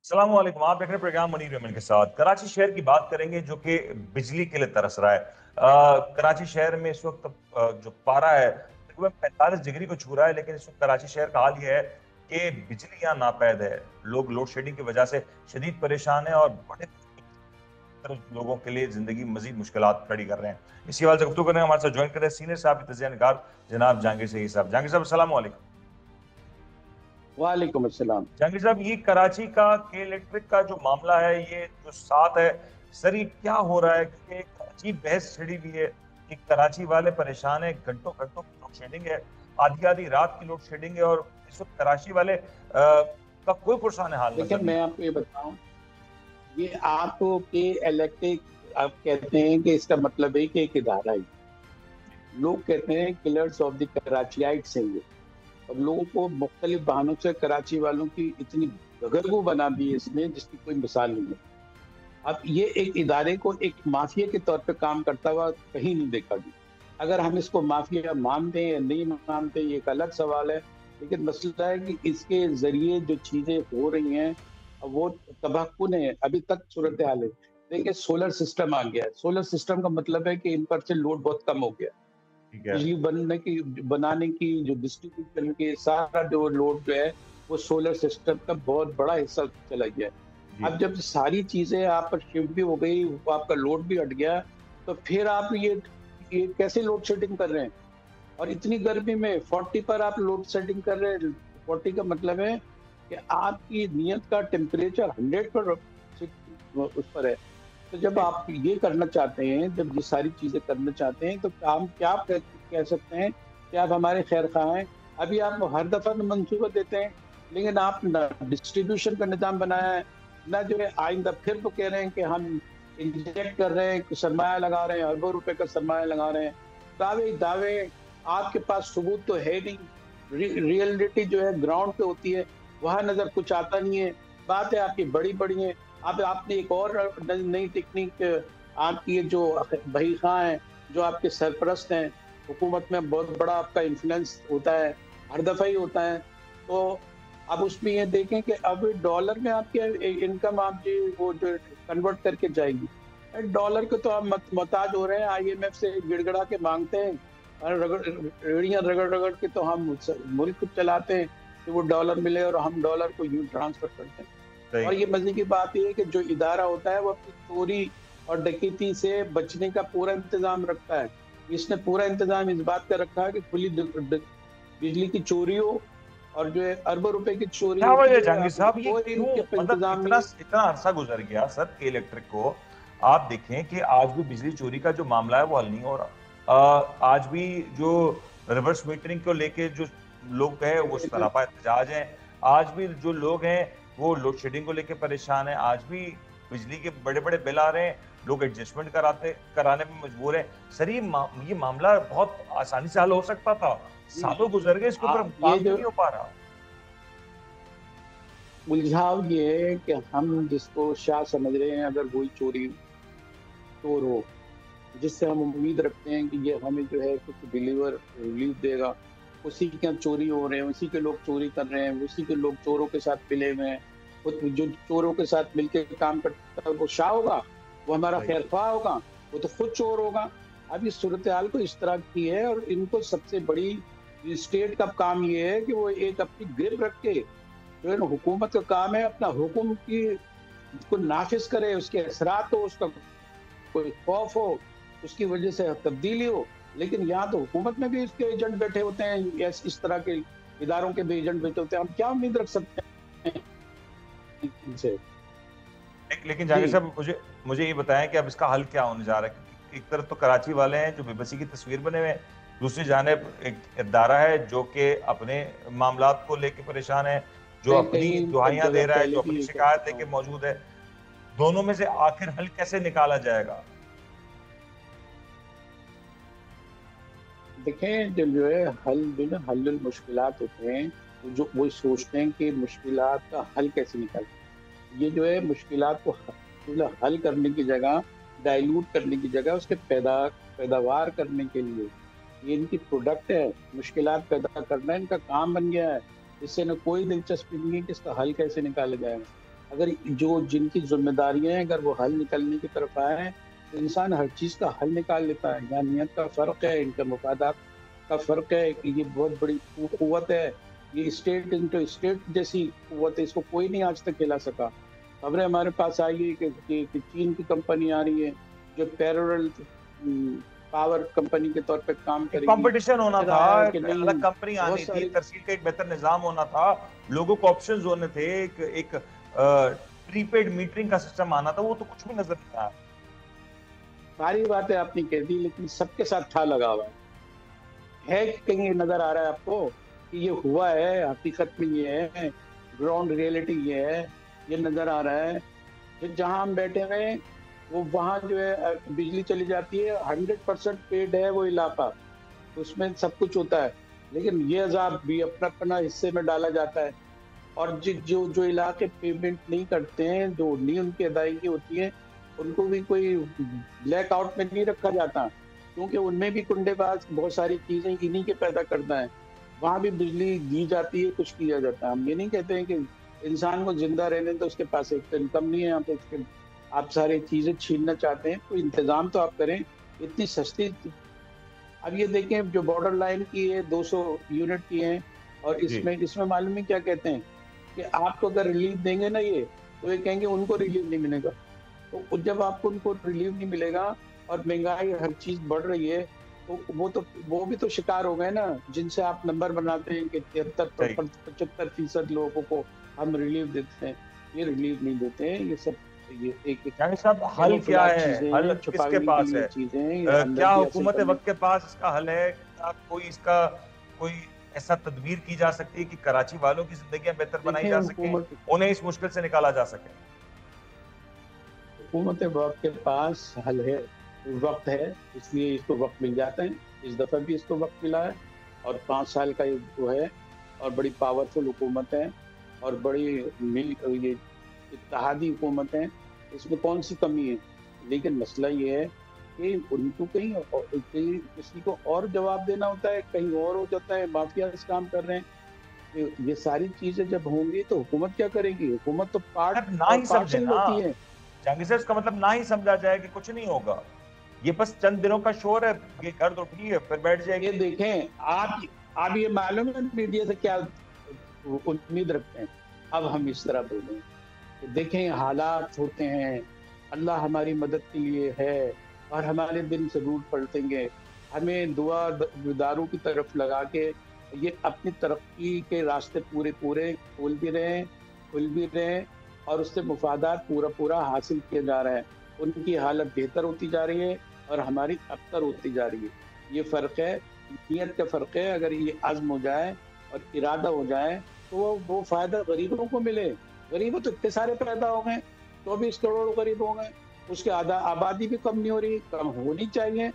अस्सलाम वालेकुम। आप देख रहे हैं प्रोग्राम मुनीर अहमद के साथ। कराची शहर की बात करेंगे जो कि बिजली के लिए तरस रहा है। कराची शहर में इस वक्त जो पारा है तकरीबन 45 डिग्री को छू रहा है, लेकिन इस वक्त कराची शहर का हाल ये है कि बिजली यहाँ नापैद है। लोग लोड शेडिंग की वजह से शदीद परेशान है और बड़े लोगों के लिए जिंदगी मजीद मुश्किलात खड़ी कर रहे हैं। इसी हवाले से गुफ्तगू करने हमारे साथ ज्वाइन कर रहे हैं सीनियर साहब तजिया निगार जनाब जहांगीर सईद साहब। जहांगीर साहब अस्सलाम वालेकुम। वालेकुम अस्सलाम। जहांगीर साहब, ये कराची का के इलेक्ट्रिक का जो मामला है, ये जो साथ है सर, ये क्या हो रहा है? क्योंकि एक अजीब बहस छिड़ी हुई है कि कराची वाले परेशान है, घंटों घंटों की लोड शेडिंग है, आधी आधी रात की लोड शेडिंग है, और इस वक्त कराची वाले का कोई पुरसान हाल देखिए, नजर नहीं। मैं आपको ये बताऊं, ये आपके इलेक्ट्रिक आप कहते हैं कि इसका मतलब है कि एक इदारा है। लोग कहते हैं किलर्स ऑफ द कराचियाइट्स हैं ये, और लोगों को मुख्तलिफ बहानों से कराची वालों की इतनी गगरगू बना दी है इसमें, जिसकी कोई मिसाल नहीं है। अब ये एक इदारे को एक माफिया के तौर पे काम करता हुआ कहीं नहीं देखा गया। अगर हम इसको माफिया मानते हैं या नहीं मानते, ये एक अलग सवाल है। लेकिन मसला है कि इसके जरिए जो चीजें हो रही हैं वो तबाहकुन है। अभी तक सूरत हाल है, देखिए सोलर सिस्टम आ गया है। सोलर सिस्टम का मतलब है कि इन पर से लोड बहुत कम हो गया। ठीक है। बिजली बनाने की जो डिस्ट्रीब्यूशन के सारा जो लोड जो है वो सोलर सिस्टम का बहुत बड़ा हिस्सा चला गया है। जी। अब जब सारी चीजें आप पर शिफ्ट भी हो गई, आपका लोड भी हट गया, तो फिर आप ये कैसे लोड शेडिंग कर रहे हैं? और इतनी गर्मी में 40 पर आप लोड शेडिंग कर रहे हैं। 40 का मतलब है कि आपकी नियत का टेम्परेचर 100 पर उस पर है। तो जब आप ये करना चाहते हैं, जब ये सारी चीजें करना चाहते हैं, तो हम क्या कह सकते हैं कि आप हमारे खैर खा हैं। अभी आप हर दफा मंसूबा देते हैं, लेकिन आप ना डिस्ट्रीब्यूशन का निजाम बनाया है, ना जो है आइंदा फिर तो कह रहे हैं कि हम इंजेक्ट कर रहे हैं, सरमाया लगा रहे हैं, अरबों रुपए का सरमाया लगा रहे हैं। दावे दावे, आपके पास सबूत तो है नहीं। रियलिटी जो है ग्राउंड पे होती है, वहां नजर कुछ आता नहीं है। बात है आपकी बड़ी बड़ी है। अब आपने एक और नई टेक्निक, आपकी ये जो बही खां है, जो आपके सरपरस्त हैं, हुकूमत में बहुत बड़ा आपका इन्फ्लुएंस होता है, हर दफा ही होता है। तो अब उसमें ये देखें कि अब डॉलर में आपकी इनकम आप जी वो जो कन्वर्ट करके जाएगी। डॉलर को तो आप मोहताज हो रहे हैं, आईएमएफ से गिड़गड़ा के मांगते हैं, और रेड़ियां रगड़ रगड़ के तो हम मुल्क चलाते हैं कि वो डॉलर मिले, और हम डॉलर को यूं ट्रांसफर करते हैं। सही। और ये मजे की बात ये है कि जो इदारा होता है वो अपनी चोरी और डकैती से बचने का पूरा इंतजाम रखता है। इसने पूरा इंतजाम इस बात का रखा है कि खुली बिजली की चोरी हो, और जो है अरबों रुपए की चोरी क्या होती वजह है, जहांगीर आपको साहब, ये कोई क्यों? उनके मतलब इंतजाम इतना नहीं। इतना अरसा गुजर गया सर के इलेक्ट्रिक को। आप देखें कि आज भी बिजली चोरी का जो मामला है वो हल नहीं हो रहा। आज भी जो रिवर्स मीटरिंग को लेके जो लोग हैं वो सरापा एहतजाज हैं। आज भी जो लोग हैं वो लोड शेडिंग को लेके परेशान हैं। आज भी बिजली के बड़े बड़े बिल आ रहे हैं, लोग एडजस्टमेंट कराने में मजबूर हैं। सर, ये मामला बहुत आसानी से हल हो सकता था। सालों गुजर गए, इसके ऊपर ये काम क्यों जो नहीं हो पा रहा? उलझाव ये है कि हम जिसको शाह समझ रहे हैं, अगर वही चोर हो, जिससे हम उम्मीद रखते हैं कि ये हमें जो है कुछ रिलीफ देगा, उसी के यहाँ चोरी हो रहे हैं, उसी के लोग चोरी कर रहे हैं, उसी के लोग चोरों के साथ मिले हुए हैं। जो चोरों के साथ मिलकर काम करता है वो शाह होगा, वो हमारा खैरख्वाह होगा, वो तो खुद चोर होगा। अब इस सूरत हाल को इस तरह की है, और इनको सबसे बड़ी स्टेट का काम ये है कि वो एक अपनी ग्रिप रख के, जो है ना, हुकूमत का काम है अपना हुक्म की को नाफिज करे, उसके असरात हो, उसका कोई खौफ हो, उसकी वजह से तब्दीली हो। लेकिन यहाँ तो हुकूमत में भी इसके एजेंट बैठे होते हैं, या इस तरह के इदारों के भी एजेंट बैठे होते हैं। हम क्या उम्मीद रख सकते हैं इनसे? लेकिन जहांगीर साहब, मुझे मुझे ये बताएं कि अब इसका हल क्या होने जा रहा है? क्योंकि एक तरफ तो कराची वाले हैं जो बेबसी की तस्वीर बने हुए हैं, दूसरी जानिब एक इदारा है जो कि अपने मामलात को लेके परेशान है, जो मैं अपनी कहीं दुहाइयां दे जगह रहा है, पहले जो भी अपनी ये कह शिकायत चुका लेके हूँ। मौजूद है। दोनों में से आखिर हल कैसे निकाला जाएगा? देखें, जो है हल जो ना हल मुश्किलात होते हैं, तो जो वो सोचते हैं कि मुश्किलात का हल कैसे निकालें। ये जो है मुश्किलात को हल करने की जगह, डाइल्यूट करने की जगह, उसके पैदावार करने के लिए, ये इनकी प्रोडक्ट है। मुश्किलात पैदा करना इनका काम बन गया है। इससे न कोई दिलचस्पी नहीं है कि इसका हल कैसे निकाला जाए। اگر جو جن کی ذمہ داریاں ہیں اگر وہ حل نکلنے کی طرف آئے تو انسان ہر چیز کا حل نکال لیتا ہے. یہاں نیت کا فرق ہے، ان کے مفادات کا فرق ہے کہ یہ بہت بڑی قوت ہے. یہ اسٹیٹ انٹو اسٹیٹ جیسی قوت ہے، اس کو کوئی نہیں آج تک ہلا سکا. خبریں ہمارے پاس آئی ہے کہ چین کی کمپنی آ رہی ہے جو پیرل پاور کمپنی کے طور پہ کام کرے گی. کمپٹیشن ہونا پھر تھا، آیا کہ ایک نہیں الگ کمپنی بہت آنی تھی، ساری ترسیل کا ایک بہتر نظام ہونا تھا، لوگوں کو آپشنز ہونے تھے، ایک پری پیڈ میٹرنگ کا سسٹم آنا تھا، وہ تو کچھ بھی نظر نہیں آیا. ساری باتیں آپ نے کہہ دی لیکن سب کے ساتھ تھا لگا ہوا ہے کہ کہیں یہ نظر آ رہا ہے آپ کو کہ یہ ہوا ہے؟ حقیقت میں یہ ہے، گراؤنڈ ریئلٹی یہ ہے، یہ نظر آ رہا ہے. پھر جہاں ہم بیٹھے ہوئے وہ وہاں جو ہے بجلی چلی جاتی ہے، 100% پیڈ ہے وہ علاقہ، اس میں سب کچھ ہوتا ہے، لیکن یہ عذاب بھی اپنا اپنا حصے میں ڈالا جاتا ہے. اور جو علاقے پیمنٹ نہیں کرتے ہیں، جو نہیں ان کی ادائیگی ہوتی ہے، ان کو بھی کوئی بلیک آؤٹ میں نہیں رکھا جاتا، کیونکہ ان میں بھی کنڈے باز بہت ساری چیزیں انہی کے پیدا کرتا ہے. وہاں بھی بجلی دی جاتی ہے، کچھ کیا جاتا ہے. ہم یہ نہیں کہتے ہیں کہ انسان کو زندہ رہنے تو اس کے پاس ایک تو انکم نہیں ہے، یہاں پہ آپ ساری چیزیں چھیننا چاہتے ہیں تو انتظام تو آپ کریں. اتنی سستی اب یہ دیکھیں جو بارڈر لائن کی ہے 200 یونٹ کی ہیں، اور جی اس میں معلوم ہے کیا کہتے ہیں کہ آپ کو اگر ریلیف دیں گے نا یہ تو یہ کہیں گے ان کو ریلیف نہیں ملے گا. تو جب آپ کو ان کو ریلیف نہیں ملے گا اور مہنگائی ہر چیز بڑھ رہی ہے تو وہ بھی تو شکار ہو گئے نا، جن سے آپ نمبر بناتے ہیں کہ 75% لوگوں کو ہم ریلیف دیتے ہیں. یہ ریلیف نہیں دیتے ہیں، یہ سب یہ ایک جانگیر صاحب، حل کیا کیموفلاج ہے؟ چیزیں حل ہیں، کس کے چھپانے کے پاس لیے ہے؟ چیزیں ہیں، یہ کیا ہمدردی حاصل حکومت کرنے. وقت کے پاس اس کا حل ہے؟ کیا کوئی اس کا کوئی ایسا تدبیر کی جا سکتی ہے کہ کراچی والوں کی زندگیاں بہتر بنائی دیکھیں جا سکیں، انہیں اس مشکل سے نکالا جا سکے؟ حکومت وقت کے پاس حل ہے، وقت ہے، اس لیے اس کو وقت مل جاتا ہے. اس دفعہ بھی اس کو وقت ملا ہے اور 5 سال کا وہ ہے، اور بڑی پاورفل حکومت ہے اور بڑی یہ اتحادی حکومت ہے. اس میں کون سی کمی ہے؟ لیکن مسئلہ یہ ہے کہ ان کو کہیں کسی کو اور جواب دینا ہوتا ہے، کہیں اور ہو جاتا ہے، مافیا اس کام کر رہے ہیں. یہ ساری چیزیں جب ہوں گی تو حکومت کیا کرے گی؟ حکومت تو پارٹ اب نہ اور ہی سمجھے پارسل نا ہوتی ہے. جہانگیر صاحب، اس کا مطلب نہ ہی سمجھا جائے کہ کچھ نہیں ہوگا، یہ بس چند دنوں کا شور ہے، یہ گرد اٹھی ہے پھر بیٹھ جائے یہ گی. دیکھیں آپ یہ معلوم ہے میڈیا سے کیا امید رکھتے ہیں؟ اب ہم اس طرح بولیں کہ دیکھیں حالات ہوتے ہیں، اللہ ہماری مدد کے لیے ہے اور ہمارے دن ضرور پلٹیں گے. ہمیں دعا داروں کی طرف لگا کے یہ اپنی ترقی کے راستے پورے کھول بھی رہے ہیں اور اس سے مفادات پورا حاصل کیا جا رہا ہے. ان کی حالت بہتر ہوتی جا رہی ہے اور ہماری ابتر ہوتی جا رہی ہے. یہ فرق ہے، نیت کا فرق ہے. اگر یہ عزم ہو جائے اور ارادہ ہو جائے تو وہ فائدہ غریبوں کو ملے. غریب تو اتنے سارے پیدا ہو گئے، 24 کروڑ غریب ہو گئے، اس کے آبادی بھی کم نہیں ہو رہی، کم ہونی چاہیے.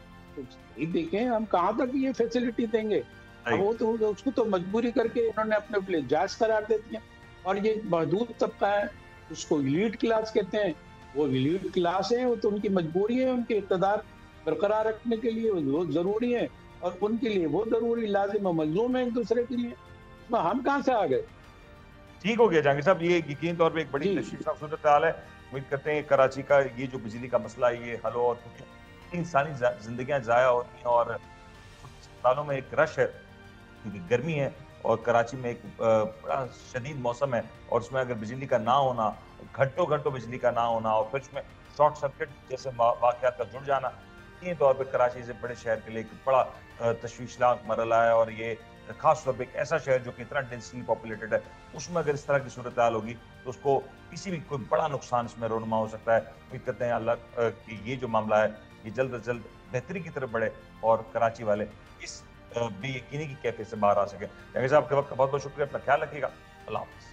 دیکھیں ہم کہاں تک یہ فیسلٹی دیں گے؟ اب وہ تو اس کو تو مجبوری کر کے انہوں نے اپنے لیے جائز قرار دے دیا. اور یہ محدود طبقہ ہے، اس کو ایلیٹ کلاس کہتے ہیں. وہ ایلیٹ کلاس ہے، وہ تو ان کی مجبوری ہے، ان کے اقتدار برقرار رکھنے کے لیے وہ ضروری ہے اور ان کے لیے وہ ضروری لازم و ملزوم ہے ایک دوسرے کے لیے. اس میں ہم کہاں سے آ گئے؟ ٹھیک ہو گیا جہانگیر صاحب، یہ یقین طور پہ ایک بڑی جی تشویشناک صورتحال ہے. امید کرتے ہیں کراچی کا یہ جو بجلی کا مسئلہ ہے یہ حل ہو، اور کیونکہ انسانی زندگیاں ضائع ہو رہی ہیں اور اسپتالوں میں ایک رش ہے کیونکہ گرمی ہے اور کراچی میں ایک بڑا شدید موسم ہے، اور اس میں اگر بجلی کا نہ ہونا، گھنٹوں بجلی کا نہ ہونا، اور پھر اس میں شارٹ سرکٹ جیسے واقعات کا جڑ جانا، یقینی طور پہ کراچی سے بڑے شہر کے لیے ایک بڑا تشویشناک مرحلہ ہے. اور یہ خاص طور پہ ایک ایسا شہر جو کہ اتنا ڈینسلی پاپولیٹڈ ہے، اس میں اگر اس طرح کی صورتحال ہوگی تو اس کو کسی بھی کوئی بڑا نقصان اس میں رونما ہو سکتا ہے. امید کرتے ہیں اللہ کہ یہ جو معاملہ ہے یہ جلد از جلد بہتری کی طرف بڑھے اور کراچی والے اس بے یقینی کی کیفیت سے باہر آ سکے. جہانگیر صاحب کے وقت کا بہت بہت شکریہ، اپنا خیال رکھیے گا. اللہ حافظ.